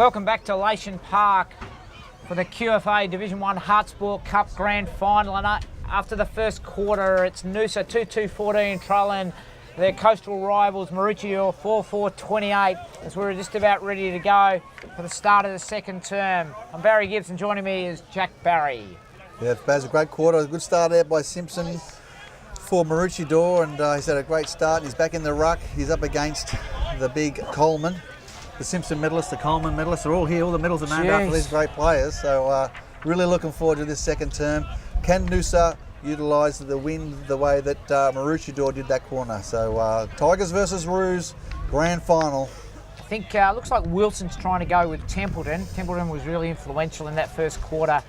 Welcome back to Lation Park for the QFA Division 1 Hartsport Cup Grand Final. And after the first quarter, it's Noosa 2-2-14 trailing their coastal rivals Maroochydore 4-4-28 as we're just about ready to go for the start of the second term. I'm Barry Gibbs and joining me is Jack Barry. Yeah, Baz, a great quarter. A good start there by Simpson for Maroochydore, and he's had a great start. He's back in the ruck. He's up against the big Coleman. The Simpson medalists, the Coleman medalists are all here. All the medals are named after these great players. So really looking forward to this second term. Can Noosa utilise the win the way that Maroochydore did that corner? So Tigers versus Roos, grand final. I think looks like Wilson's trying to go with Templeton. Templeton was really influential in that first quarter.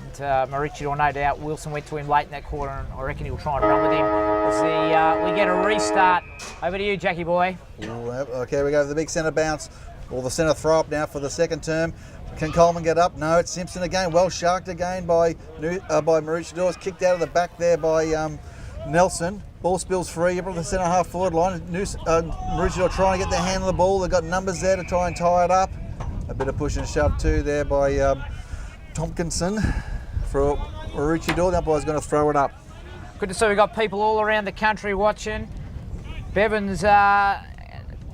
And Maroochydore, no doubt, Wilson went to him late in that quarter, and I reckon he'll try and run with him as we get a restart. Over to you, Jackie boy. Ooh, okay, we go to the big centre bounce, or the centre throw up now for the second term. Can Coleman get up? No, it's Simpson again. Well sharked again by Maroochydore. It's kicked out of the back there by Nelson. Ball spills free up on the centre half forward line. Maroochydore trying to get their hand on the ball. They've got numbers there to try and tie it up. A bit of push and shove too there by Tompkinson for Maroochydore. The umpire's going to throw it up. Good to see we've got people all around the country watching. Bevan's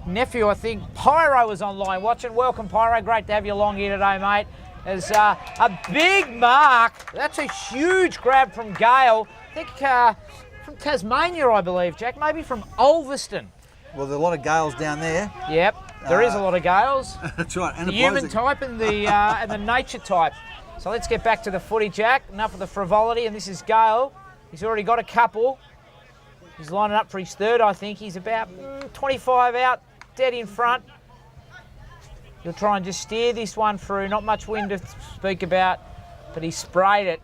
nephew, I think, Pyro, was online watching. Welcome, Pyro. Great to have you along here today, mate. There's a big mark. That's a huge grab from Gale. I think from Tasmania, I believe, Jack. Maybe from Ulverston. Well, there's a lot of Gales down there. Yep, there is a lot of Gales. That's right. And the human type and the nature type. So let's get back to the footy, Jack. Enough of the frivolity, and this is Gale. He's already got a couple. He's lining up for his third, I think. He's about 25 out, dead in front. He'll try and just steer this one through. Not much wind to speak about, but he sprayed it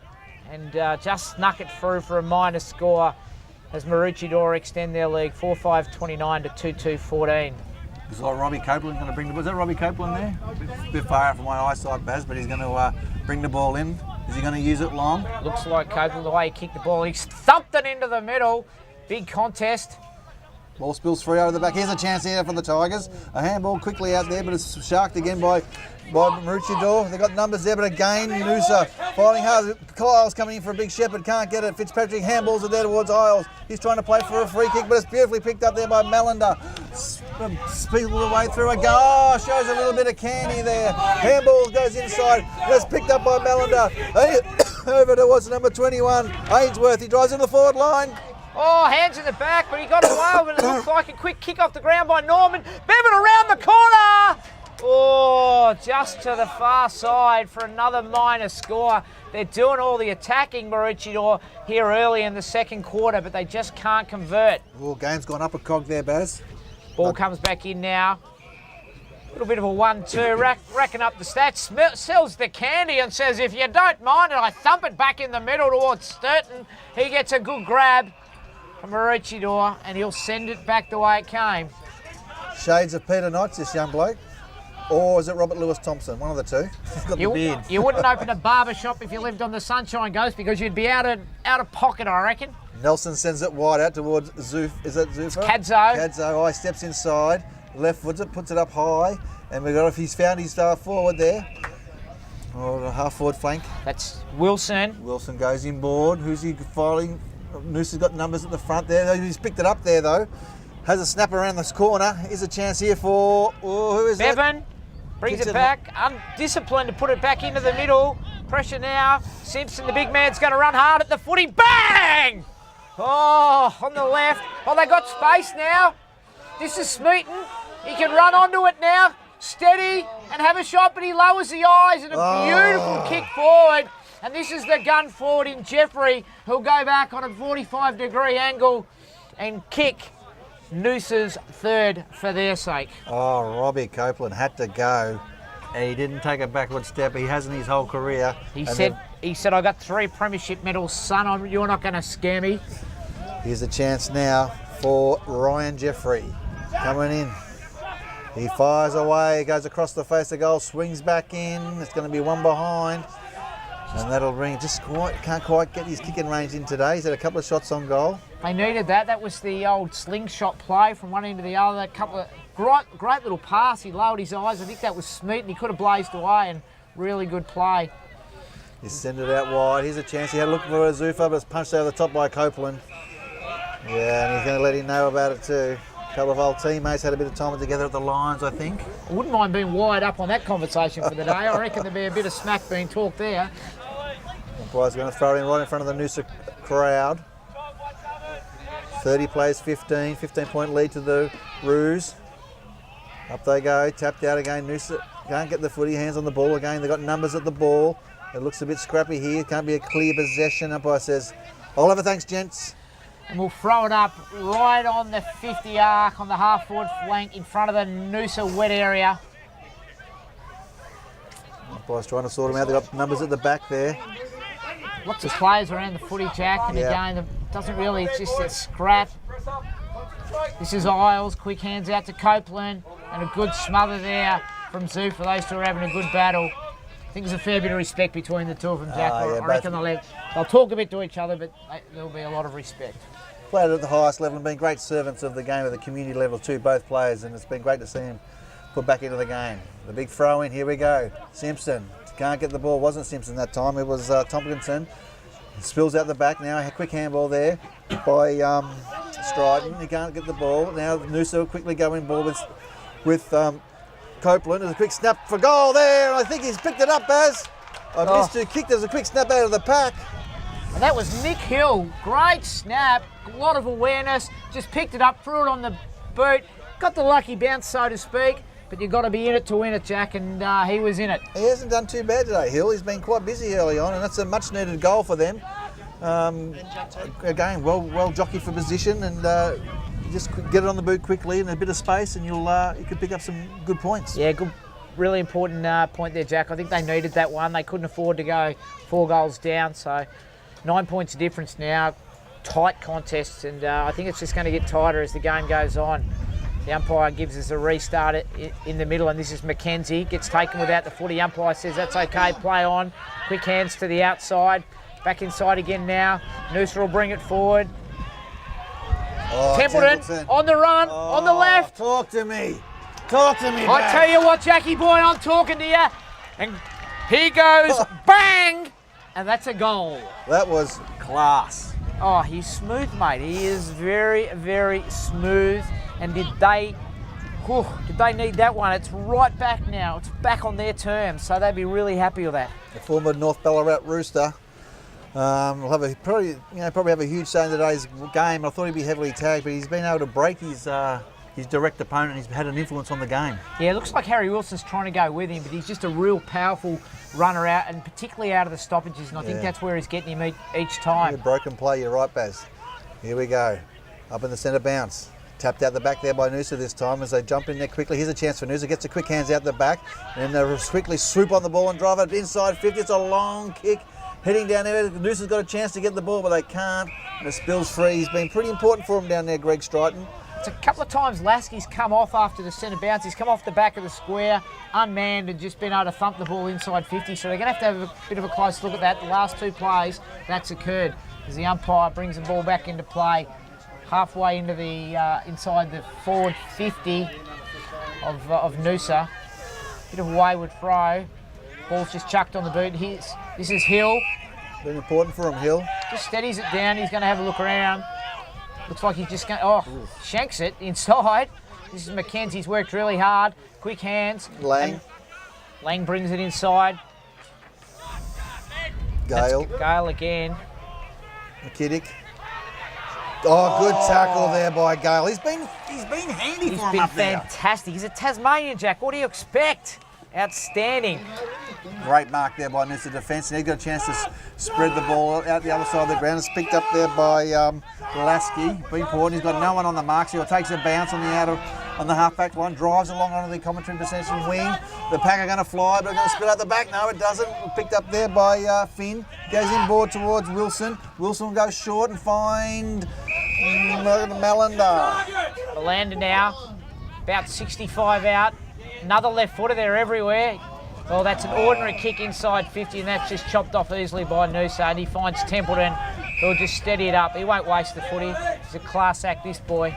and just snuck it through for a minor score as Maroochydore extend their lead 4-5-29 to 2-2-14. It's like Robbie Copeland going to bring the ball. Is that Robbie Copeland there? A bit far out from my eyesight, Baz, but he's going to bring the ball in. Is he going to use it long? Looks like Copeland, the way he kicked the ball. He thumped it into the middle. Big contest. Ball spills free over the back. Here's a chance here for the Tigers. A handball quickly out there, but it's sharked again by Maroochydore. They've got numbers there, but again, Noosa fighting hard. Kyle's coming in for a big shepherd, can't get it. Fitzpatrick handballs are there towards Isles. He's trying to play for a free kick, but it's beautifully picked up there by Mallender. Speeds all the way through a goal. Oh, shows a little bit of candy there. Handball goes inside. That's picked up by Mallender. Over towards number 21, Ainsworth. He drives in the forward line. Oh, hands in the back, but he got away with it. It looks like a quick kick off the ground by Norman. Bevan around the corner. Oh, just to the far side for another minor score. They're doing all the attacking, Maroochydore, here early in the second quarter, but they just can't convert. Oh, game's gone up a cog there, Baz. Ball comes back in now. A little bit of a 1-2, racking up the stats. Sells the candy and says, if you don't mind it, I thump it back in the middle towards Sturton. He gets a good grab from Maroochydore, and he'll send it back the way it came. Shades of Peter Knotts, this young bloke. Or is it Robert Lewis Thompson? One of the two. He's got the beard. You wouldn't open a barber shop if you lived on the Sunshine Coast because you'd be out of pocket, I reckon. Nelson sends it wide out towards Zuf. Is that Zufa? Cadzo. Cadzo. He steps inside, left foots it, puts it up high, and we've got if he's found his forward there. Or a half forward flank. That's Wilson. Wilson goes inboard. Who's he filing? Noosa's got numbers at the front there. He's picked it up there though. Has a snap around this corner. Here's a chance here for who is that? Bevan brings it back. Undisciplined to put it back into the middle. Pressure now. Simpson, the big man's going to run hard at the footy. Bang! Oh, on the left. Oh, they got space now. This is Smeaton. He can run onto it now. Steady and have a shot, but he lowers the eyes and a beautiful kick forward. And this is the gun forward in Jeffrey, who'll go back on a 45-degree angle and kick Noosa's third for their sake. Oh, Robbie Copeland had to go. And he didn't take a backward step. He hasn't his whole career. He said, I got 3 premiership medals, son. You're not going to scare me. Here's a chance now for Ryan Jeffrey coming in. He fires away, goes across the face of goal, swings back in. It's going to be one behind. And that'll bring, can't quite get his kicking range in today. He's had a couple of shots on goal. They needed that. That was the old slingshot play from one end to the other. A couple of great little pass. He lowered his eyes. I think that was Smeaton. He could have blazed away, and really good play. He sent it out wide. Here's a chance. He had a look for Azufa, but it's punched over the top by Copeland. Yeah, and he's going to let him know about it too. A couple of old teammates had a bit of time together at the lines, I think. I wouldn't mind being wired up on that conversation for the day. I reckon there'd be a bit of smack being talked there. Umpire's going to throw it in right in front of the Noosa crowd. 30 plays 15, 15-point lead to the Roos. Up they go, tapped out again. Noosa can't get the footy, hands on the ball again. They've got numbers at the ball. It looks a bit scrappy here. Can't be a clear possession. Umpire says, "I'll have a thanks, gents." And we'll throw it up right on the 50 arc on the half-forward flank in front of the Noosa wet area. Umpire's trying to sort them out. They've got numbers at the back there. Lots of players around the footy, Jack, and again, it doesn't really, it's just a scrap. This is Isles, quick hands out to Copeland, and a good smother there from Zoo for those two are having a good battle. I think there's a fair bit of respect between the two of them, Jack. I reckon they'll talk a bit to each other, but there'll be a lot of respect. Played at the highest level and been great servants of the game at the community level too, both players, and it's been great to see them put back into the game. The big throw in, here we go. Simpson can't get the ball, wasn't Simpson that time, it was Tompkinson. Spills out the back now, a quick handball there by Stryden. He can't get the ball. Now Noosa will quickly go in ball with Copeland. There's a quick snap for goal there. I think he's picked it up, Baz. I missed who kicked. There's a quick snap out of the pack. And that was Nick Hill. Great snap, a lot of awareness. Just picked it up, threw it on the boot. Got the lucky bounce, so to speak. But you've got to be in it to win it, Jack, and he was in it. He hasn't done too bad today, Hill. He's been quite busy early on, and that's a much-needed goal for them. Again, well jockeyed for position, and just get it on the boot quickly in a bit of space, and you could pick up some good points. Yeah, good, really important point there, Jack. I think they needed that one. They couldn't afford to go 4 goals down, so 9 points of difference now. Tight contests, and I think it's just going to get tighter as the game goes on. The umpire gives us a restart in the middle, and this is Mackenzie. Gets taken without the footy. Umpire says that's okay, play on. Quick hands to the outside. Back inside again now. Noosa will bring it forward. Templeton on the run, on the left. Talk to me. Talk to me, I tell you what, Jackie boy, I'm talking to you. And here goes, bang! And that's a goal. That was class. Oh, he's smooth, mate. He is very, very smooth. And did they need that one? It's right back now. It's back on their terms, so they'd be really happy with that. The former North Ballarat Rooster will have probably have a huge say in today's game. I thought he'd be heavily tagged, but he's been able to break his direct opponent. He's had an influence on the game. Yeah, it looks like Harry Wilson's trying to go with him, but he's just a real powerful runner out, and particularly out of the stoppages, and I think that's where he's getting him each time. Broken play, you're right, Baz. Here we go. Up in the centre bounce. Tapped out the back there by Noosa this time as they jump in there quickly. Here's a chance for Noosa. Gets a quick hands out the back, and they'll quickly swoop on the ball and drive it inside 50. It's a long kick heading down there. Noosa's got a chance to get the ball, but they can't. And it spills free. He's been pretty important for him down there, Greg Stryton. It's a couple of times Lasky's come off after the centre bounce. He's come off the back of the square, unmanned, and just been able to thump the ball inside 50. So they're going to have a bit of a close look at that. The last 2 plays, that's occurred as the umpire brings the ball back into play. Halfway into the inside the forward 50 of Noosa. Bit of a wayward throw. Ball's just chucked on the boot. This is Hill. Been important for him, Hill. Just steadies it down. He's going to have a look around. Looks like he's just going. Shanks it inside. This is Mackenzie's worked really hard. Quick hands. Lang brings it inside. Gale. Gale again. McKiddick. Oh, good tackle there by Gale. He's been handy for him up there. He's been fantastic. He's a Tasmanian, Jack. What do you expect? Outstanding. Great mark there by Noosa defence, and he's got a chance to spread the ball out the other side of the ground. It's picked up there by Lasky. Be important. He's got no one on the mark, so he takes a bounce on the half-back line, drives along onto the commentary possession wing. The pack are going to fly, but they're going to spit out the back. No, it doesn't. Picked up there by Finn. Goes inboard towards Wilson. Wilson will go short and find Malander. Malander now, about 65 out. Another left footer, they're everywhere. Well, that's an ordinary kick inside 50, and that's just chopped off easily by Noosa, and he finds Templeton He'll just steady it up. He won't waste the footy. He's a class act, this boy.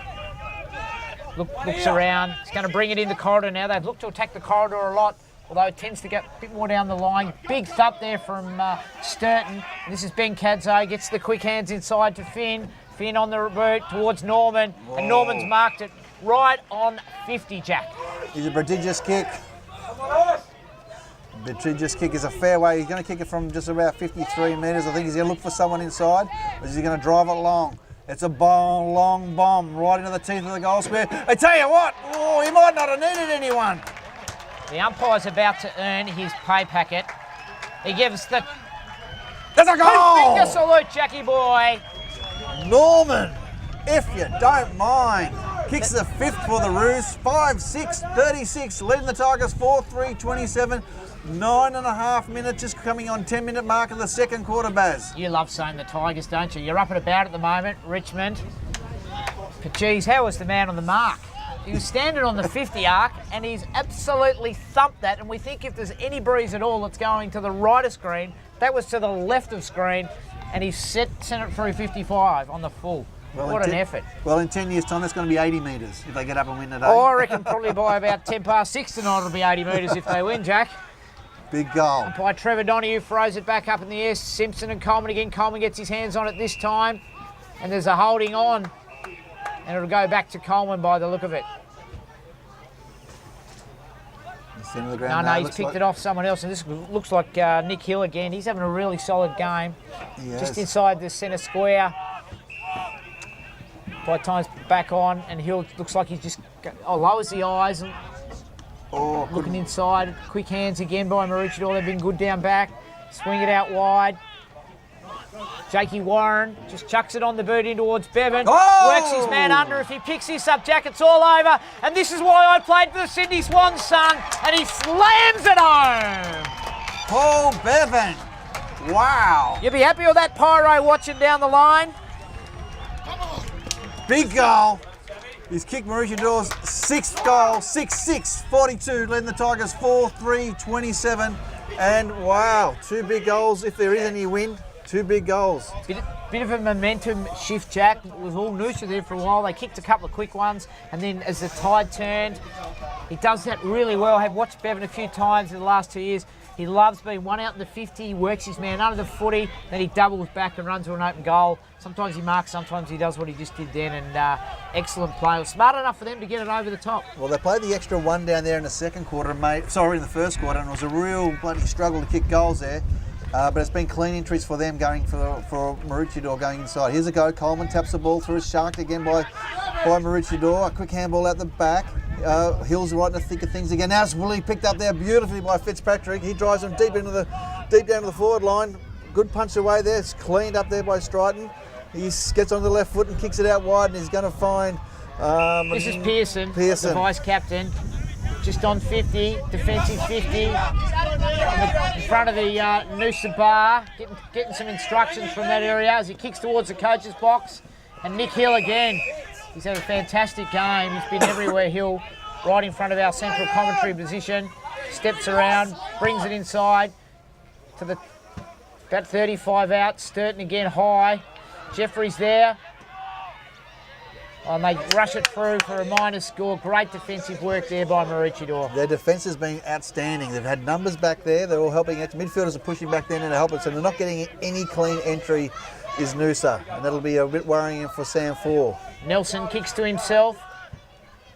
Looks around. He's going to bring it in the corridor now. They've looked to attack the corridor a lot, although it tends to get a bit more down the line. Big thump there from Sturton. This is Ben Cadzo. Gets the quick hands inside to Finn. Finn on the route towards Norman. Whoa. And Norman's marked it right on 50, Jack. He's a prodigious kick. Prodigious kick is a fair way. He's going to kick it from just about 53 metres. I think he's going to look for someone inside. Or is he going to drive it long? It's a long bomb right into the teeth of the goal square. I tell you what, he might not have needed anyone. The umpire's about to earn his pay packet. He gives the... There's a goal! Finger salute, Jackie boy. Norman, if you don't mind, kicks the 5th for the Roos. 5-6, 36, leading the Tigers 4-3, 27. 9.5 minutes, just coming on 10-minute mark of the second quarter, Baz. You love saying the Tigers, don't you? You're up and about at the moment, Richmond. But geez, how was the man on the mark? He was standing on the 50 arc and he's absolutely thumped that, and we think if there's any breeze at all, it's going to the right of screen. That was to the left of screen, and he sent it through 55 on the full. Well, what an effort. Well, in 10 years' time, that's going to be 80 metres if they get up and win today. Oh, I reckon probably by about 10 past 6 tonight it'll be 80 metres if they win, Jack. Big goal. By Trevor Donoghue, throws it back up in the air. Simpson and Coleman again. Coleman gets his hands on it this time. And there's a holding on. And it'll go back to Coleman by the look of it. No, he's picked it off someone else. And this looks like Nick Hill again. He's having a really solid game. Just inside the centre square. By time's back on. And Hill looks like he's just lowers the eyes. And looking inside, quick hands again by Maroochydore. They've been good down back. Swing it out wide. Jakey Warren just chucks it on the boot in towards Bevan. Works his man under. If he picks this up, Jack, it's all over. And this is why I played for the Sydney Swans, son. And he slams it home. Paul Bevan. Wow. You'll be happy with that pyro watching down the line. Big goal. He's kicked Maroochydor's 6th goal, 6-6, 42, leading the Tigers 4-3, 27. And wow, 2 big goals. If there is any wind, 2 big goals. Bit of a momentum shift, Jack. It was all Noosa there for a while. They kicked a couple of quick ones, and then as the tide turned, he does that really well. I've watched Bevan a few times in the last 2 years. He loves being one out in the 50, he works his man under the footy, then he doubles back and runs to an open goal. Sometimes he marks, sometimes he does what he just did then, and excellent play. It was smart enough for them to get it over the top. Well, they played the extra one down there in the second quarter, in the first quarter, and it was a real bloody struggle to kick goals there. But it's been clean entries for them going for Maroochydore going inside. Here's a go. Coleman taps the ball through, sharked again by Maroochydore. A quick handball out the back. Hill's right in the thick of things again. Now it's Willie picked up there beautifully by Fitzpatrick. He drives him deep down to the forward line. Good punch away there. It's cleaned up there by Stryton. He gets on the left foot and kicks it out wide, and he's going to find... this is Pearson, the vice-captain. Just on 50, defensive 50. In front of the Noosa bar, getting some instructions from that area as he kicks towards the coach's box. And Nick Hill again. He's had a fantastic game. He's been everywhere, Hill, right in front of our central commentary position. Steps around, brings it inside to the about 35 out. Sturton again high. Jeffrey's there. And they rush it through for a minor score. Great defensive work there by Maroochydore. Their defence has been outstanding. They've had numbers back there. They're all helping. Midfielders are pushing back there to help it. So they're not getting any clean entry is Noosa. And that'll be a bit worrying for Sam Four. Nelson kicks to himself.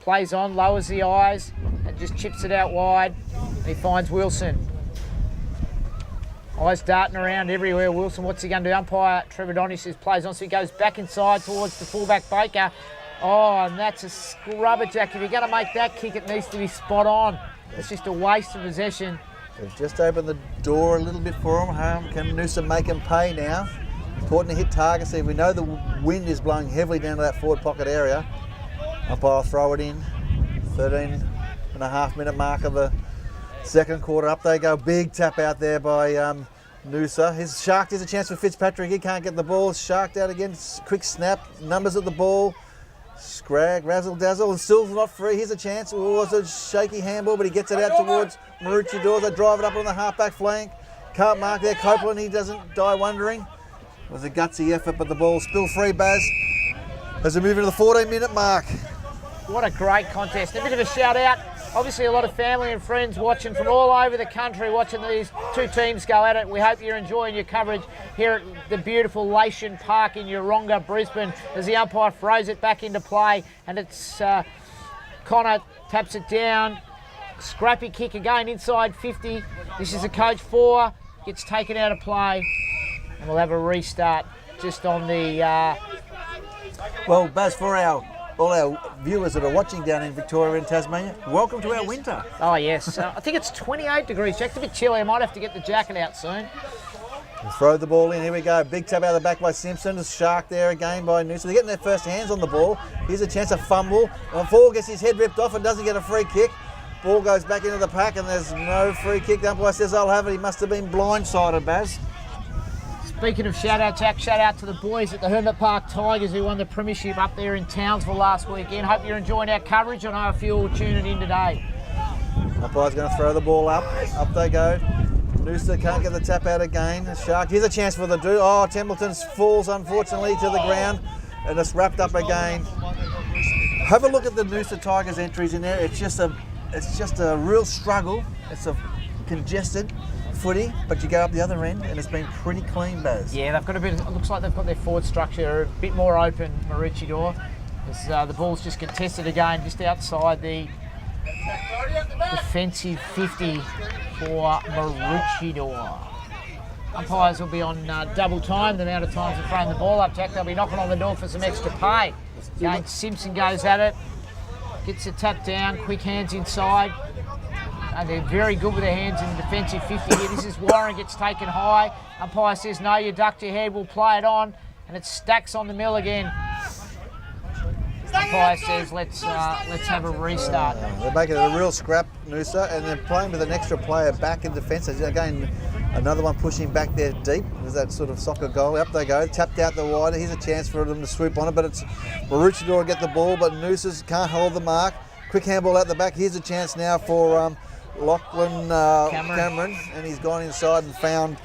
Plays on, lowers the eyes, and just chips it out wide. And he finds Wilson. Eyes darting around everywhere. Wilson, what's he going to do? Umpire Trevor Donoghue says plays on, so he goes back inside towards the fullback Baker. Oh, and that's a scrubber, Jack. If you're going to make that kick, it needs to be spot on. It's just a waste of possession. They've just opened the door a little bit for him. Can Noosa make him pay now? Important to hit targets. We know the wind is blowing heavily down to that forward pocket area. Umpire throw it in. 13.5 minute mark of the second quarter. Up they go. Big tap out there by Noosa. His shark, there's a chance for Fitzpatrick. He can't get the ball. Sharked out again. Quick snap. Numbers at the ball. Scrag, razzle dazzle, and still not free. Here's a chance. It was a shaky handball, but he gets it out towards Maroochydore. They drive it up on the halfback flank. Can't mark there. Copeland, he doesn't die wondering. It was a gutsy effort, but the ball still free, Baz, as we move into the 14-minute mark. What a great contest. A bit of a shout out. Obviously a lot of family and friends watching from all over the country, watching these two teams go at it. We hope you're enjoying your coverage here at the beautiful Lation Park in Yeronga, Brisbane, as the umpire throws it back into play, and it's Connor taps it down. Scrappy kick again inside 50. This is a coach 4, gets taken out of play, and we'll have a restart just on the... Well, Baz, for all our viewers that are watching down in Victoria and Tasmania, welcome to our winter. Oh yes, I think it's 28 degrees, Jack. It's a bit chilly. I might have to get the jacket out soon. We'll throw the ball in, here we go. Big tap out of the back by Simpson. A shark there again by Noosa. They're getting their first hands on the ball. Here's a chance to fumble. Fall gets his head ripped off and doesn't get a free kick. Ball goes back into the pack and there's no free kick. The umpire says I'll have it. He must have been blindsided, Baz. Speaking of shout out, Jack, shout out to the boys at the Hermit Park Tigers who won the premiership up there in Townsville last weekend. Hope you're enjoying our coverage. I know a few will tune it in today. Umpire's going to throw the ball up. Up they go. Noosa can't get the tap out again. Shark, here's a chance for the do. Oh, Templeton falls unfortunately to the ground and it's wrapped up again. Have a look at the Noosa Tigers entries in there. It's just a real struggle. It's a congested footy, but you go up the other end and it's been pretty clean, Baz. Yeah, they've got a bit. It looks like they've got their forward structure a bit more open, Maroochydore. The ball's just contested again, just outside the defensive 50 for Maroochydore. Umpires will be on double time, the amount of times they're throwing the ball up, Jack. They'll be knocking on the door for some extra pay. Again, Simpson goes at it, gets the tap down, quick hands inside. And they're very good with their hands in the defensive 50 here. This is Warren, gets taken high. Umpire says, no, you ducked your head, we'll play it on. And it stacks on the mill again. Umpire says, let's have a restart. They're making it a real scrap, Noosa, and they're playing with an extra player back in defence. Again, another one pushing back there deep. There's that sort of soccer goal. Up they go, tapped out the wider. Here's a chance for them to swoop on it, but it's Maroochydore get the ball, but Noosa's can't hold the mark. Quick handball out the back. Here's a chance now for Lachlan Cameron, and he's gone inside and found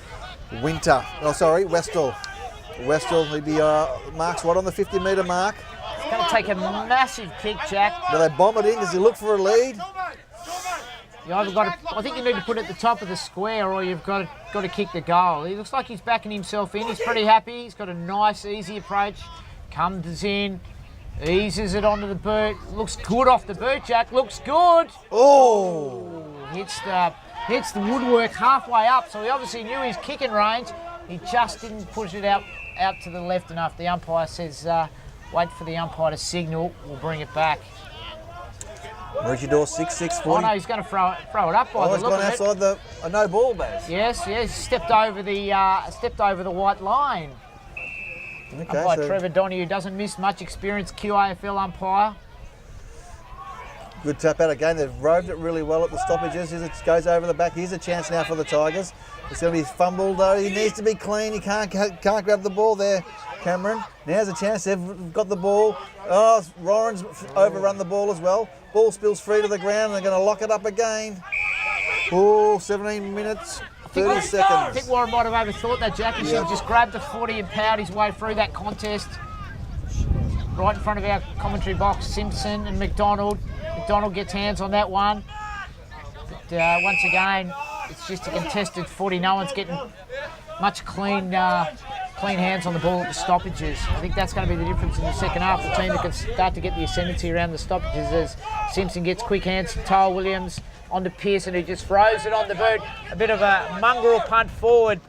Westall. Westall, he'd be marks right on the 50-metre mark. It's going to take a massive kick, Jack. Do they bomb it in? Does he look for a lead? You either got to, I think you need to put it at the top of the square, or you've got to kick the goal. He looks like he's backing himself in. He's pretty happy. He's got a nice, easy approach. Comes in, eases it onto the boot. Looks good off the boot, Jack. Looks good. Oh! Hits the woodwork halfway up, so he obviously knew his kicking range. He just didn't push it out to the left enough. The umpire says, wait for the umpire to signal. We'll bring it back. Maroochydore 6-6 40. Oh no, he's going to throw it up by the look of it. He's gone outside a no ball, Baz. Yes, stepped over the white line. Okay, umpire Trevor Donahue doesn't miss much experience, QAFL umpire. Good tap out again. They've roved it really well at the stoppages. It goes over the back. Here's a chance now for the Tigers. It's going to be fumbled though. He needs to be clean. He can't grab the ball there, Cameron. Now's a chance. They've got the ball. Oh, Warren's overrun the ball as well. Ball spills free to the ground. They're going to lock it up again. Oh, 17 minutes, 30 seconds. I think Warren might have overthought that, Jack. He should have just grabbed the 40 and powered his way through that contest. Right in front of our commentary box, Simpson and McDonald. McDonald gets hands on that one. But once again, it's just a contested 40. No one's getting much clean hands on the ball at the stoppages. I think that's going to be the difference in the second half. The team that can start to get the ascendancy around the stoppages as Simpson gets quick hands to Tyle Williams onto Pearson, who just throws it on the boot. A bit of a mongrel punt forward.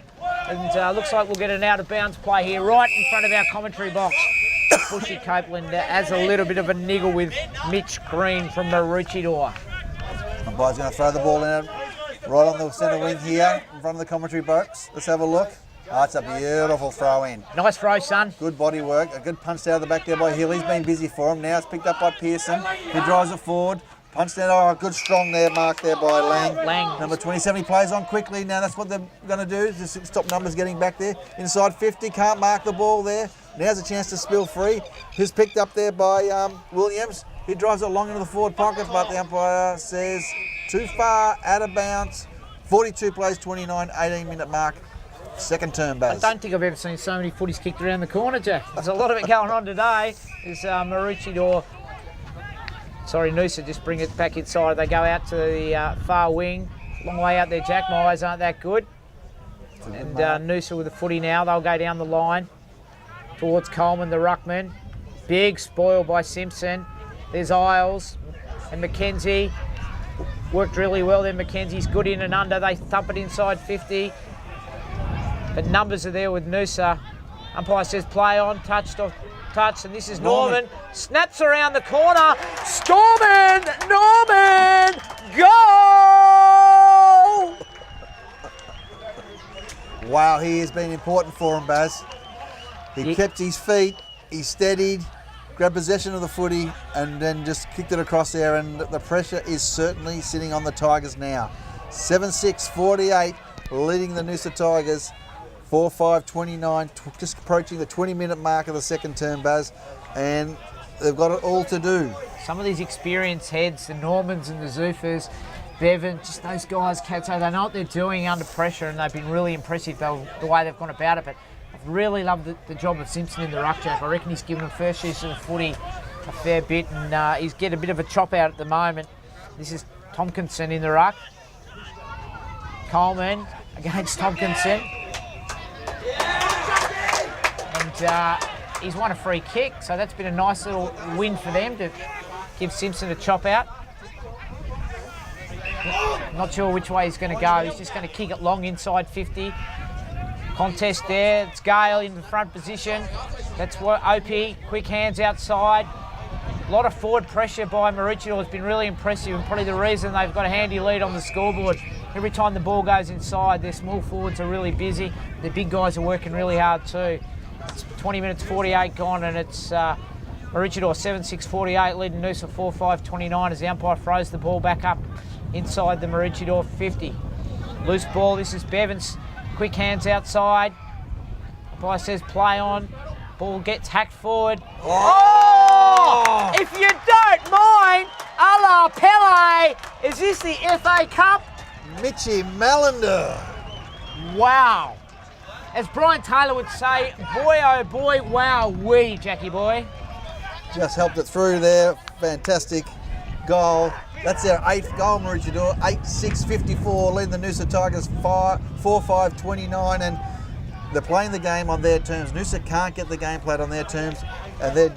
And looks like we'll get an out-of-bounds play here right in front of our commentary box. Bushy Copeland has a little bit of a niggle with Mitch Green from Maroochydore. Umpire's going to throw the ball in right on the centre wing here in front of the commentary box. Let's have a look. Oh, it's a beautiful throw in. Nice throw, son. Good body work. A good punch out of the back there by Hill. He's been busy for him. Now it's picked up by Pearson. He drives it forward. Punched out. Oh, good strong there, mark there by Lang. Number 27, he plays on quickly. Now that's what they're going to do. Just stop numbers getting back there. Inside 50, can't mark the ball there. Now's a chance to spill free. Who's picked up there by Williams. He drives it long into the forward pocket, but the umpire says too far, out of bounds. 42 plays, 29, 18-minute mark. second term, I Baz. don't think I've ever seen so many footies kicked around the corner, Jack. There's a lot of it going on today. There's Maroochydore. Sorry, Noosa just bring it back inside. They go out to the far wing. Long way out there, Jack. My eyes aren't that good. And Noosa with the footy now. They'll go down the line towards Coleman, the ruckman. Big spoil by Simpson. There's Isles and McKenzie. Worked really well there. McKenzie's good in and under. They thump it inside 50. But numbers are there with Noosa. Umpire says play on, touched off, touch, and this is Norman. Snaps around the corner. Storman! Norman! Goal! Wow, he has been important for him, Baz. He kept his feet, he steadied, grabbed possession of the footy, and then just kicked it across there, and the pressure is certainly sitting on the Tigers now. 7-6-48, leading the Noosa Tigers. 4-5-29, just approaching the 20-minute mark of the second term, Baz, and they've got it all to do. Some of these experienced heads, the Normans and the Zoofers, Bevan, just those guys, Kato, they know what they're doing under pressure, and they've been really impressive the way they've gone about it. But I've really loved the job of Simpson in the ruck, Jack. I reckon he's given them first use of the footy a fair bit, and he's getting a bit of a chop out at the moment. This is Tompkinson in the ruck. Coleman against Tompkinson. And he's won a free kick, so that's been a nice little win for them to give Simpson a chop out. Not sure which way he's going to go. He's just going to kick it long inside 50. Contest there. It's Gale in the front position. That's what OP. Quick hands outside. A lot of forward pressure by Maroochydore has been really impressive, and probably the reason they've got a handy lead on the scoreboard. Every time the ball goes inside, their small forwards are really busy. The big guys are working really hard too. It's 20 minutes 48 gone, and it's Maroochydore 7-6-48 leading Noosa 4-5-29 as the umpire throws the ball back up inside the Maroochydore 50. Loose ball. This is Bevans. Quick hands outside. Umpire says play on. Ball gets hacked forward. Oh! If you don't mind, a la Pele, is this the FA Cup? Mitchy Malander. Wow. As Brian Taylor would say, boy oh boy, wow wee, Jackie boy. Just helped it through there. Fantastic goal. That's their 8th goal, Maroochydore. 8-6-54, leading the Noosa Tigers 4-5-29, and they're playing the game on their terms. Noosa can't get the game played on their terms, and they're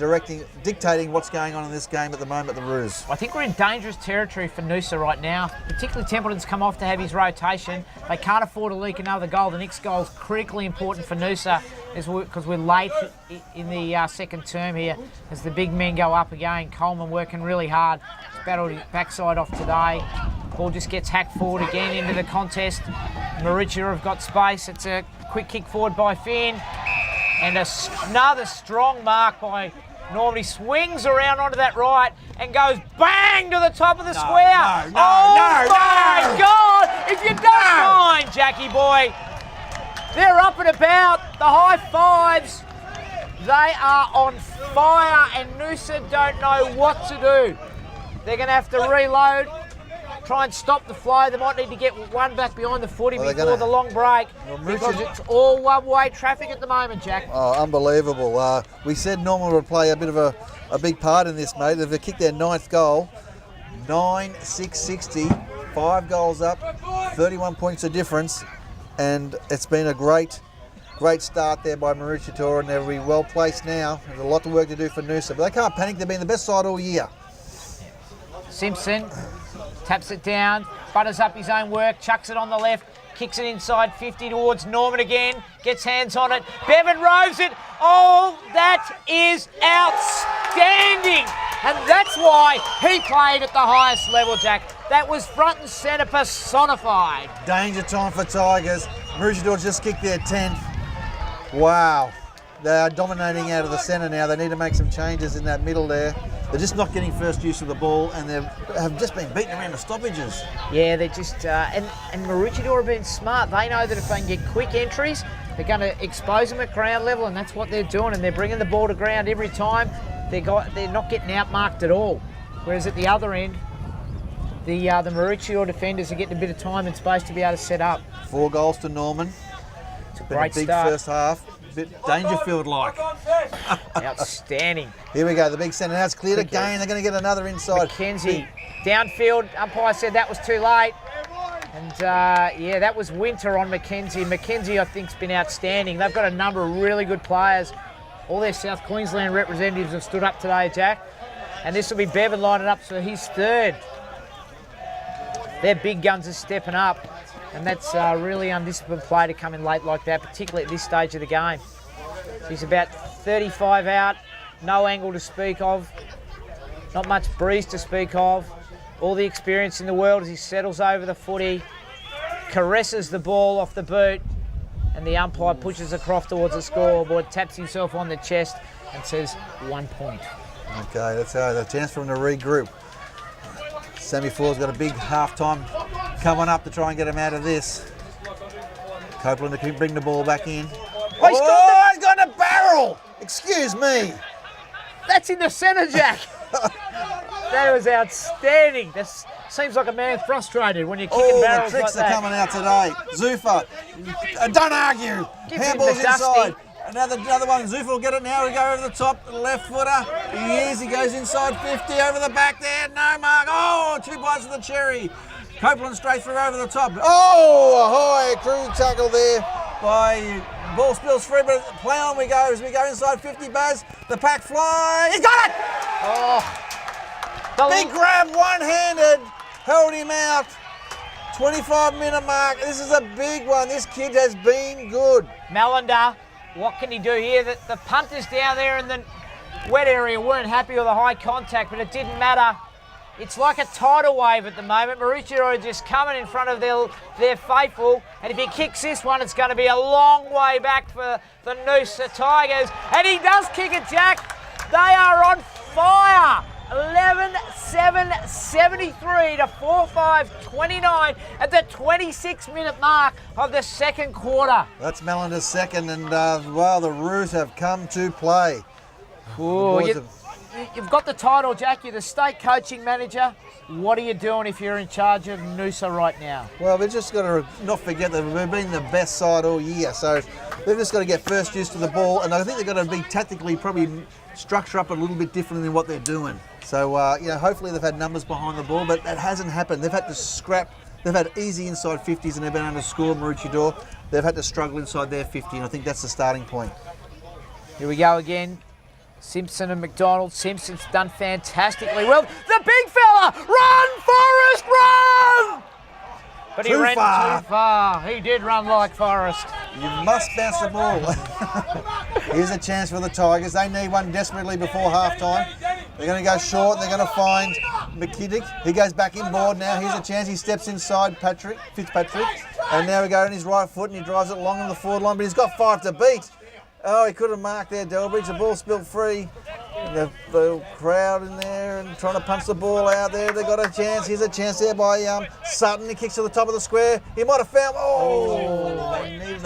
dictating what's going on in this game at the moment, the Roos. I think we're in dangerous territory for Noosa right now. Particularly Templeton's come off to have his rotation. They can't afford to leak another goal. The next goal is critically important for Noosa because we're late in the second term here as the big men go up again. Coleman working really hard. He's battled his backside off today. Ball just gets hacked forward again into the contest. Maroochydore have got space. It's a quick kick forward by Finn. And another strong mark by Norman. He swings around onto that right and goes bang to the top of the square. My God! If you don't mind, Jackie boy, they're up and about. The high fives. They are on fire, and Noosa don't know what to do. They're going to have to reload, try and stop the flow. They might need to get one back behind the footy before the long break, because it's all one-way traffic at the moment, Jack. Oh, unbelievable. We said Norman would play a bit of a big part in this, mate. They've kicked their 9th goal. 9-6-60, 5 goals up, 31 points of difference, and it's been a great start there by Maroochydore, and they'll be well placed now. There's a lot of work to do for Noosa, but they can't panic. They've been the best side all year. Simpson taps it down, butters up his own work, chucks it on the left, kicks it inside 50 towards Norman again, gets hands on it. Bevan rows it. Oh, that is outstanding. And that's why he played at the highest level, Jack. That was front and centre personified. Danger time for Tigers. Maroochydore just kicked their 10th. Wow. They are dominating out of the centre now. They need to make some changes in that middle there. They're just not getting first use of the ball, and they have just been beaten around the stoppages. Yeah, they're just... and Maroochydore have been smart. They know that if they can get quick entries, they're going to expose them at ground level, and that's what they're doing, and they're bringing the ball to ground every time. They're not getting outmarked at all. Whereas at the other end, the Maroochydore defenders are getting a bit of time and space to be able to set up. 4 goals to Norman. Took Been Great a big start. first half. Bit Dangerfield-like. Outstanding. Here we go, the big centre. Now it's cleared again. They're going to get another inside. McKenzie, downfield. Umpire said that was too late. And yeah, that was Winter on McKenzie. McKenzie, I think, has been outstanding. They've got a number of really good players. All their South Queensland representatives have stood up today, Jack. And this will be Bevan lining up for his third. Their big guns are stepping up. And that's really undisciplined play to come in late like that, particularly at this stage of the game. He's about 35 out, no angle to speak of, not much breeze to speak of. All the experience in the world as he settles over the footy, caresses the ball off the boot, and the umpire pushes across towards the scoreboard, taps himself on the chest and says 1 point. Okay, that's the chance for him to regroup. Sammy Ford's got a big half-time coming up to try and get him out of this. Copeland to bring the ball back in. Oh, he's got a barrel! Excuse me. That's in the centre, Jack. That was outstanding. That seems like a man frustrated when you're kicking barrels the tricks like that. are coming out today. Zuffa, don't argue. Gives him Handball's the dusty. inside. Another one. Zuffa will get it now. We go over the top, left footer. He goes inside 50, over the back there. No mark. Oh, 2 bites of the cherry. Copeland straight through over the top. Oh, a high crew tackle there by ball spills free, but play on we go as we go inside 50 Baz. The pack fly. He's got it! Oh, Big grab, one-handed, held him out. 25-minute mark. This is a big one. This kid has been good. Malander, what can he do here? The punters down there in the wet area weren't happy with the high contact, but it didn't matter. It's like a tidal wave at the moment. Maroochydore just coming in front of their faithful, and if he kicks this one, it's going to be a long way back for the Noosa Tigers. And he does kick it, Jack. They are on fire. 11-7-73 to 4-5-29 at the 26-minute mark of the second quarter. That's Malander's second, and well, the Roos have come to play. Ooh, you've got the title, Jack. You're the state coaching manager. What are you doing if you're in charge of Noosa right now? Well, we've just got to not forget that we've been the best side all year, so they've just got to get first use to the ball, and I think they've got to be tactically probably structure up a little bit different than what they're doing. So, hopefully they've had numbers behind the ball, but that hasn't happened. They've had to scrap. They've had easy inside 50s and they've been able to score Maroochydore. They've had to struggle inside their 50, and I think that's the starting point. Here we go again. Simpson and McDonald. Simpson's done fantastically well. The big fella! Run, Forrest, run! But he ran too far. He did run like Forrest. You must bounce the ball. Here's a chance for the Tigers. They need one desperately before half-time. They're going to go short. They're going to find McKiddick. He goes back inboard now. Here's a chance. He steps inside Fitzpatrick. And now we go on his right foot and he drives it along on the forward line, but he's got 5 to beat. Oh, he could have marked there, Delbridge. The ball spilled free. The crowd in there and trying to punch the ball out there. They got a chance. Here's a chance there by Sutton. He kicks to the top of the square. He might have found.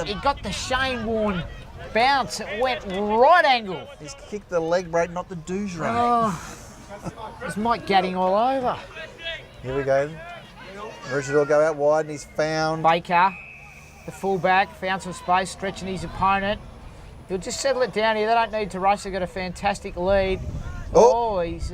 He got the Shane Warne bounce. It went right angle. He's kicked the leg break, not the douche run. Oh, there's Mike Gadding all over. Here we go. Richard will go out wide and he's found. Baker, the fullback, found some space, stretching his opponent. He'll just settle it down here. They don't need to rush. They've got a fantastic lead. He's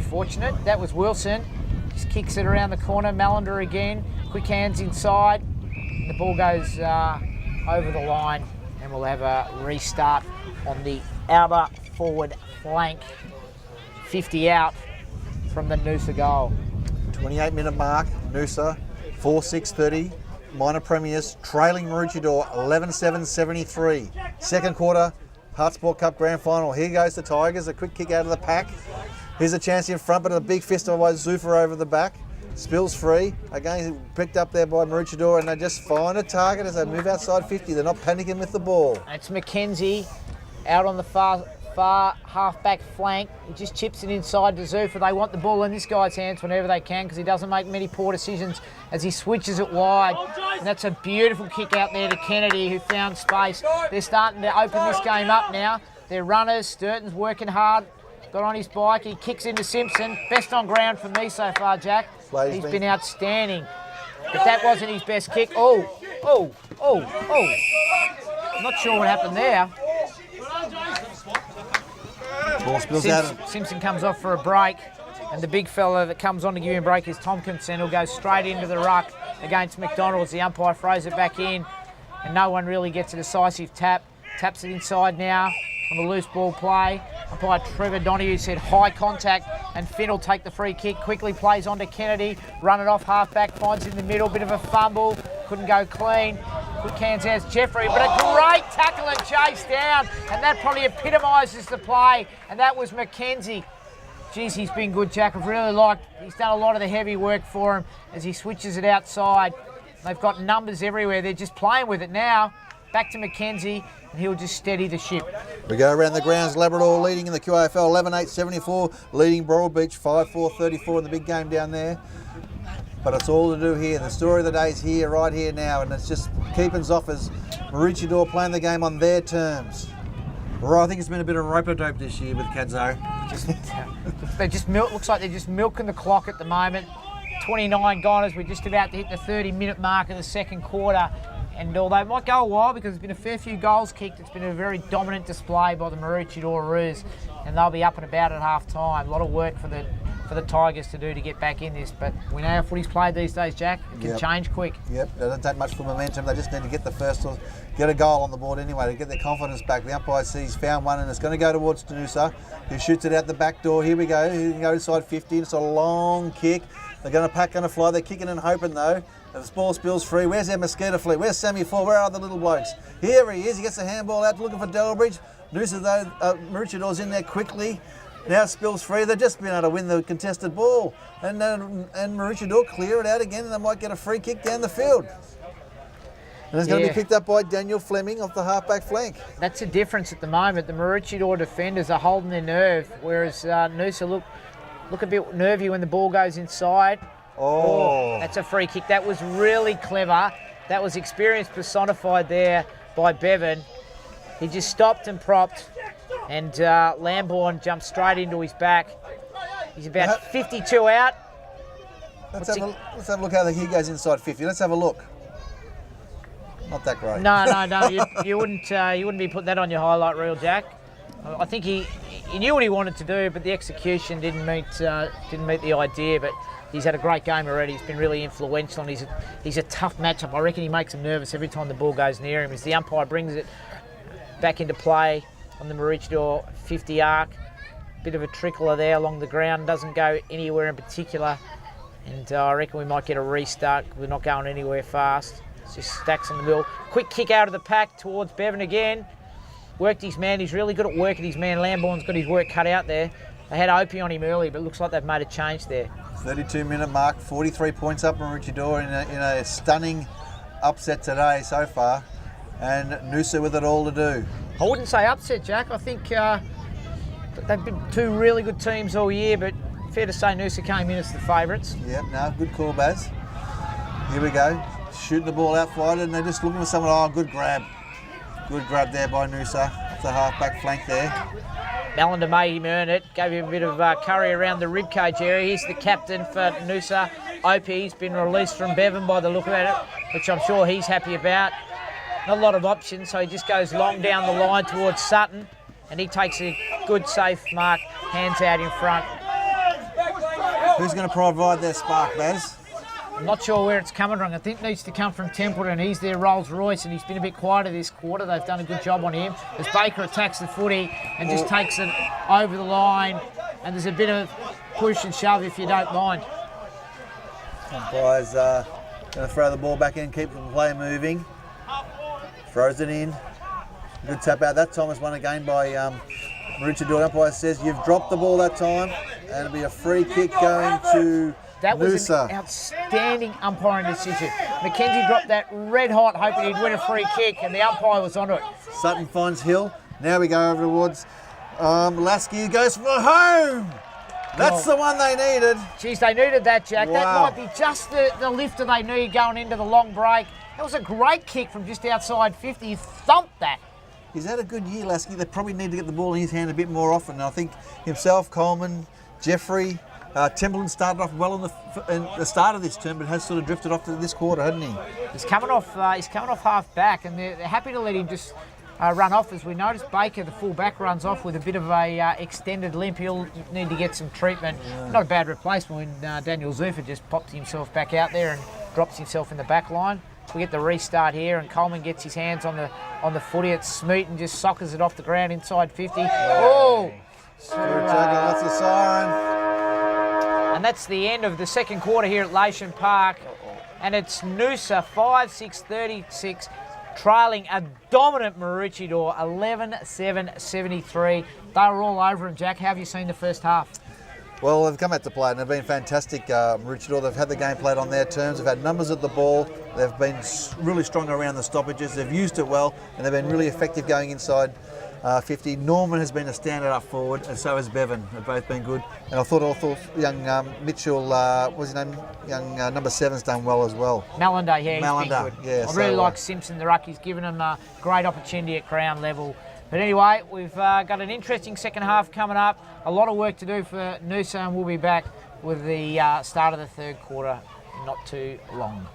fortunate. That was Wilson. Just kicks it around the corner. Malander again. Quick hands inside. The ball goes over the line, and we'll have a restart on the outer forward flank. 50 out from the Noosa goal. 28-minute mark. Noosa, 4-6-30. Minor premiers trailing Maroochydore 11-7-73. Second quarter, Heartsport Cup Grand Final. Here goes the Tigers, a quick kick out of the pack. Here's a chance in front, but a big fist by Zuffa over the back. Spills free. Again, picked up there by Maroochydore, and they just find a target as they move outside 50. They're not panicking with the ball. It's McKenzie out on the far half-back flank. He just chips it inside to Zuffa. They want the ball in this guy's hands whenever they can because he doesn't make many poor decisions as he switches it wide. And that's a beautiful kick out there to Kennedy who found space. They're starting to open this game up now. They're runners. Sturton's working hard. Got on his bike. He kicks into Simpson. Best on ground for me so far, Jack. He's been outstanding. But that wasn't his best kick. Oh, Not sure what happened there. Ball spills out. Simpson comes off for a break, and the big fella that comes on to give him a break is Tompkinson, who'll go straight into the ruck against McDonald's. The umpire throws it back in, and no one really gets a decisive tap. Taps it inside now on the loose ball play. Umpire Trevor Donahue said high contact, and Finn will take the free kick. Quickly plays on to Kennedy, run it off half-back, finds in the middle, bit of a fumble, couldn't go clean. Quick hands out Jeffrey, but a great tackle and chase down, and that probably epitomises the play, and that was McKenzie. Geez, he's been good, Jack. I've really liked, he's done a lot of the heavy work for him as he switches it outside. They've got numbers everywhere. They're just playing with it now. Back to McKenzie, and he'll just steady the ship. We go around the grounds. Labrador leading in the QFA 11-8-74, leading Broadbeach 5-4-34 in the big game down there. But it's all to do here. The story of the day is here, right here now, and it's just keeping us off as Maroochydore playing the game on their terms. Right, I think it's been a bit of rope-a-dope this year with Cadzo. Looks like they're just milking the clock at the moment. 29 gone as we're just about to hit the 30-minute mark of the second quarter. And although it might go a while because there's been a fair few goals kicked, it's been a very dominant display by the Maroochydore Roos, and they'll be up and about at half-time. A lot of work for the Tigers to do to get back in this, but we know how footy's played these days, Jack. It can change quick. Yep, they don't take much for momentum. They just need to get the first or get a goal on the board anyway to get their confidence back. The umpire sees he's found one, and it's going to go towards Danusa, who shoots it out the back door. Here we go. He can go inside 50. It's a long kick. They're going to fly. They're kicking and hoping though. The ball spills free. Where's their mosquito fleet? Where's Sammy Ford? Where are the little blokes? Here he is. He gets the handball out looking for Delbridge. Noosa though, Maruchadore's in there quickly. Now it spills free. They've just been able to win the contested ball. And Maroochydore clear it out again, and they might get a free kick down the field. And it's going to be picked up by Daniel Fleming off the half-back flank. That's the difference at the moment. The Maroochydore defenders are holding their nerve, whereas Noosa look a bit nervy when the ball goes inside. Oh, that's a free kick. That was really clever. That was experience personified there by Bevan. He just stopped and propped, and Lambourne jumped straight into his back. He's about 52 out. Let's have a look how he goes inside 50. Let's have a look. Not that great. No. You wouldn't be putting that on your highlight reel, Jack. I think he knew what he wanted to do, but the execution didn't meet the idea. But he's had a great game already. He's been really influential, and he's a tough matchup. I reckon he makes him nervous every time the ball goes near him. As the umpire brings it back into play on the Maroochydore 50 arc, bit of a trickler there along the ground. Doesn't go anywhere in particular, and I reckon we might get a restart. We're not going anywhere fast. It's just stacks in the middle. Quick kick out of the pack towards Bevan again. Worked his man. He's really good at working his man. Lambourne's got his work cut out there. They had Opie on him early, but it looks like they've made a change there. 32-minute mark, 43 points up Maroochydore in a stunning upset today so far, and Noosa with it all to do. I wouldn't say upset, Jack. I think they've been two really good teams all year, but fair to say Noosa came in as the favourites. Yep, no, good call, Baz. Here we go. Shooting the ball out wide, and they're just looking for someone. Oh, good grab. Good grab there by Noosa. It's the half-back flank there. Mallender made him earn it. Gave him a bit of curry around the ribcage area. He's the captain for Noosa. Opie's been released from Bevan by the look of it, which I'm sure he's happy about. Not a lot of options, so he just goes long down the line towards Sutton, and he takes a good, safe mark, hands out in front. Who's going to provide their spark, Baz? I'm not sure where it's coming from. I think it needs to come from Templeton. He's their Rolls Royce, and he's been a bit quieter this quarter. They've done a good job on him. As Baker attacks the footy and just takes it over the line, and there's a bit of push and shove if you don't mind. Umpire's going to throw the ball back in, keep the play moving. Throws it in. Good tap out. That time was won again by Maroochydore. Umpire says you've dropped the ball that time, and it'll be a free kick going to That was Noosa. An outstanding umpiring decision. McKenzie dropped that red hot, hoping he'd win a free kick, and the umpire was onto it. Sutton finds Hill. Now we go over towards Lasky, goes for home. That's the one they needed. Geez, they needed that, Jack. Wow. That might be just the lifter they need going into the long break. That was a great kick from just outside 50. He thumped that. He's had a good year, Lasky. They probably need to get the ball in his hand a bit more often. I think himself, Coleman, Jeffrey, Templeton started off well in the start of this term, but has sort of drifted off to this quarter, hasn't he? He's coming off half back, and they're happy to let him just run off. As we noticed, Baker, the full back, runs off with a bit of a extended limp. He'll need to get some treatment. Not a bad replacement when Daniel Zufa just pops himself back out there and drops himself in the back line. We get the restart here, and Coleman gets his hands on the footy. It's Smeaton just soccers it off the ground inside 50. Oh! So, that's a siren. and that's the end of the second quarter here at Lation Park. And it's Noosa 5-6-36, trailing a dominant Maroochydore 11-7-73. They were all over him, Jack. How have you seen the first half? Well, they've come out to play and they've been fantastic. Maroochydore, they've had the game played on their terms. They've had numbers at the ball. They've been really strong around the stoppages. They've used it well, and they've been really effective going inside 50. Norman has been a standout up forward, and so has Bevan. They've both been good. And I thought young Mitchell, what's his name? Young number 7's done well as well. Malander, yeah, he's Malander, been good. yeah, I really like Simpson, the ruck. He's given them a great opportunity at ground level. But anyway, we've got an interesting second half coming up. A lot of work to do for Noosa, and we'll be back with the start of the third quarter not too long.